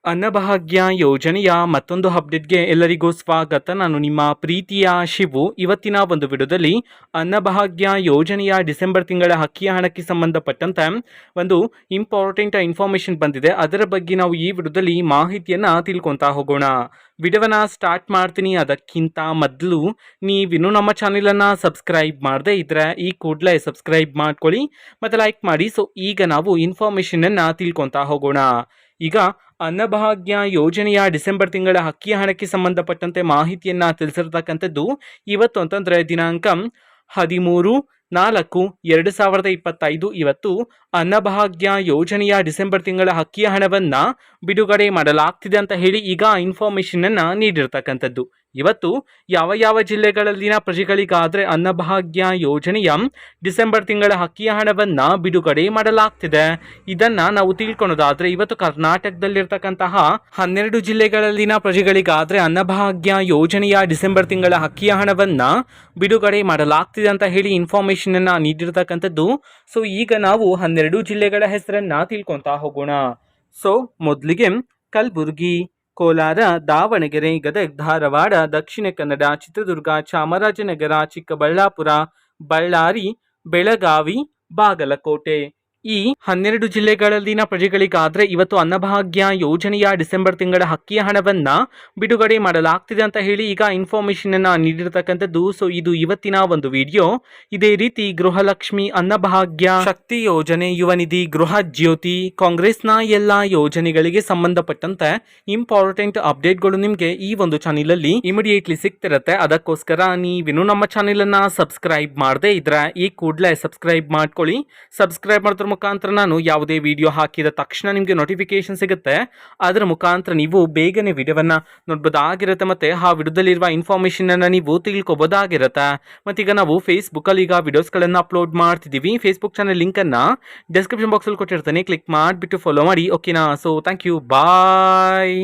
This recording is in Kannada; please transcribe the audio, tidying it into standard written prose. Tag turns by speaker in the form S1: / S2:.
S1: ಅನ್ನಭಾಗ್ಯ ಯೋಜನೆಯ ಮತ್ತೊಂದು ಅಪ್ಡೇಟ್ಗೆ ಎಲ್ಲರಿಗೂ ಸ್ವಾಗತ. ನಾನು ನಿಮ್ಮ ಪ್ರೀತಿಯ ಶಿವು. ಇವತ್ತಿನ ಒಂದು ವಿಡಿಯೋದಲ್ಲಿ ಅನ್ನಭಾಗ್ಯ ಯೋಜನೆಯ ಡಿಸೆಂಬರ್ ತಿಂಗಳ ಅಕ್ಕಿಯ ಹಣಕ್ಕೆ ಸಂಬಂಧಪಟ್ಟಂತೆ ಒಂದು ಇಂಪಾರ್ಟೆಂಟ್ ಇನ್ಫಾರ್ಮೇಶನ್ ಬಂದಿದೆ. ಅದರ ಬಗ್ಗೆ ನಾವು ಈ ವಿಡಿಯೋದಲ್ಲಿ ಮಾಹಿತಿಯನ್ನು ತಿಳ್ಕೊತಾ ಹೋಗೋಣ. ವಿಡಿಯೋನ ಸ್ಟಾರ್ಟ್ ಮಾಡ್ತೀನಿ. ಅದಕ್ಕಿಂತ ಮೊದಲು ನೀವಿನ್ನೂ ನಮ್ಮ ಚಾನೆಲನ್ನು ಸಬ್ಸ್ಕ್ರೈಬ್ ಮಾಡದೇ ಇದ್ದರೆ ಈ ಕೂಡಲೇ ಸಬ್ಸ್ಕ್ರೈಬ್ ಮಾಡ್ಕೊಳ್ಳಿ ಮತ್ತು ಲೈಕ್ ಮಾಡಿ. ಸೊ ಈಗ ನಾವು ಇನ್ಫಾರ್ಮೇಷನನ್ನು ತಿಳ್ಕೊತಾ ಹೋಗೋಣ. ಈಗ ಅನ್ನಭಾಗ್ಯ ಯೋಜನೆಯ ಡಿಸೆಂಬರ್ ತಿಂಗಳ ಅಕ್ಕಿಯ ಹಣಕ್ಕೆ ಸಂಬಂಧಪಟ್ಟಂತೆ ಮಾಹಿತಿಯನ್ನು ತಿಳಿಸಿರ್ತಕ್ಕಂಥದ್ದು ಇವತ್ತು ಅಂತಂದರೆ ದಿನಾಂಕ 13/4/2025 ಇವತ್ತು ಅನ್ನಭಾಗ್ಯ ಯೋಜನೆಯ ಡಿಸೆಂಬರ್ ತಿಂಗಳ ಅಕ್ಕಿಯ ಹಣವನ್ನು ಬಿಡುಗಡೆ ಮಾಡಲಾಗ್ತಿದೆ ಅಂತ ಹೇಳಿ ಈಗ ಇನ್ಫಾರ್ಮೇಷನನ್ನು ನೀಡಿರ್ತಕ್ಕಂಥದ್ದು. ಇವತ್ತು ಯಾವ ಯಾವ ಜಿಲ್ಲೆಗಳಲ್ಲಿನ ಪ್ರಜೆಗಳಿಗಾದರೆ ಅನ್ನಭಾಗ್ಯ ಯೋಜನೆಯ ಡಿಸೆಂಬರ್ ತಿಂಗಳ ಅಕ್ಕಿಯ ಹಣವನ್ನು ಬಿಡುಗಡೆ ಮಾಡಲಾಗ್ತಿದೆ ಇದನ್ನು ನಾವು ತಿಳ್ಕೊಳೋದಾದರೆ, ಇವತ್ತು ಕರ್ನಾಟಕದಲ್ಲಿರ್ತಕ್ಕಂತಹ 12 ಜಿಲ್ಲೆಗಳಲ್ಲಿನ ಪ್ರಜೆಗಳಿಗಾದರೆ ಅನ್ನಭಾಗ್ಯ ಯೋಜನೆಯ ಡಿಸೆಂಬರ್ ತಿಂಗಳ ಅಕ್ಕಿಯ ಹಣವನ್ನು ಬಿಡುಗಡೆ ಮಾಡಲಾಗ್ತಿದೆ ಅಂತ ಹೇಳಿ ಇನ್ಫಾರ್ಮೇಷನನ್ನು ನೀಡಿರ್ತಕ್ಕಂಥದ್ದು. ಸೊ ಈಗ ನಾವು 12 ಜಿಲ್ಲೆಗಳ ಹೆಸರನ್ನು ತಿಳ್ಕೊತಾ ಹೋಗೋಣ. ಸೊ ಮೊದಲಿಗೆ ಕಲಬುರಗಿ, ಕೋಲಾರ, ದಾವಣಗೆರೆ, ಗದಗ, ಧಾರವಾಡ, ದಕ್ಷಿಣ ಕನ್ನಡ, ಚಿತ್ರದುರ್ಗ, ಚಾಮರಾಜನಗರ, ಚಿಕ್ಕಬಳ್ಳಾಪುರ, ಬಳ್ಳಾರಿ, ಬೆಳಗಾವಿ, ಬಾಗಲಕೋಟೆ ಈ 12 ಜಿಲ್ಲೆಗಳಲ್ಲಿನ ಪ್ರಜೆಗಳಿಗಾದರೆ ಇವತ್ತು ಅನ್ನಭಾಗ್ಯ ಯೋಜನೆಯ ಡಿಸೆಂಬರ್ ತಿಂಗಳ ಅಕ್ಕಿಯ ಹಣವನ್ನು ಬಿಡುಗಡೆ ಮಾಡಲಾಗ್ತಿದೆ ಅಂತ ಹೇಳಿ ಈಗ ಇನ್ಫಾರ್ಮೇಷನನ್ನು ನೀಡಿರ್ತಕ್ಕಂಥದ್ದು. ಸೊ ಇದು ಇವತ್ತಿನ ಒಂದು ವಿಡಿಯೋ. ಇದೇ ರೀತಿ ಗೃಹಲಕ್ಷ್ಮಿ, ಅನ್ನಭಾಗ್ಯ, ಶಕ್ತಿ ಯೋಜನೆ, ಯುವ ನಿಧಿ, ಗೃಹ ಜ್ಯೋತಿ, ಕಾಂಗ್ರೆಸ್ನ ಎಲ್ಲ ಯೋಜನೆಗಳಿಗೆ ಸಂಬಂಧಪಟ್ಟಂತೆ ಇಂಪಾರ್ಟೆಂಟ್ ಅಪ್ಡೇಟ್ಗಳು ನಿಮಗೆ ಈ ಒಂದು ಚಾನೆಲಲ್ಲಿ ಇಮಿಡಿಯೇಟ್ಲಿ ಸಿಗ್ತಿರುತ್ತೆ. ಅದಕ್ಕೋಸ್ಕರ ನೀವಿನ್ನೂ ನಮ್ಮ ಚಾನೆಲನ್ನು ಸಬ್ಸ್ಕ್ರೈಬ್ ಮಾಡದೇ ಇದ್ರೆ ಈ ಕೂಡಲೇ ಸಬ್ಸ್ಕ್ರೈಬ್ ಮಾಡ್ಕೊಳ್ಳಿ. ಸಬ್ಸ್ಕ್ರೈಬ್ ಮಾಡೋದ್ರ ಮುಖಾಂತರ ನಾನು ಯಾವುದೇ ವಿಡಿಯೋ ಹಾಕಿದ ತಕ್ಷಣ ನಿಮಗೆ ನೋಟಿಫಿಕೇಶನ್ ಸಿಗುತ್ತೆ. ಅದರ ಮುಖಾಂತರ ನೀವು ಬೇಗನೆ ವಿಡಿಯೋವನ್ನು ನೋಡ್ಬೋದಾಗಿರುತ್ತೆ ಮತ್ತು ಆ ವಿಡಿಯೋದಲ್ಲಿರುವ ಇನ್ಫಾರ್ಮೇಷನನ್ನು ನೀವು ತಿಳ್ಕೊಬೋದಾಗಿರುತ್ತೆ. ಮತ್ತೀಗ ನಾವು ಫೇಸ್ಬುಕ್ಕಲ್ಲಿ ಈಗ ವಿಡಿಯೋಸ್ಗಳನ್ನು ಅಪ್ಲೋಡ್ ಮಾಡ್ತಿದ್ದೀವಿ. ಫೇಸ್ಬುಕ್ ಚಾನಲ್ ಲಿಂಕನ್ನು ಡಿಸ್ಕ್ರಿಪ್ಷನ್ ಬಾಕ್ಸಲ್ಲಿ ಕೊಟ್ಟಿರ್ತಾನೆ, ಕ್ಲಿಕ್ ಮಾಡಿಬಿಟ್ಟು ಫಾಲೋ ಮಾಡಿ. ಓಕೆನಾ? So thank you, bye.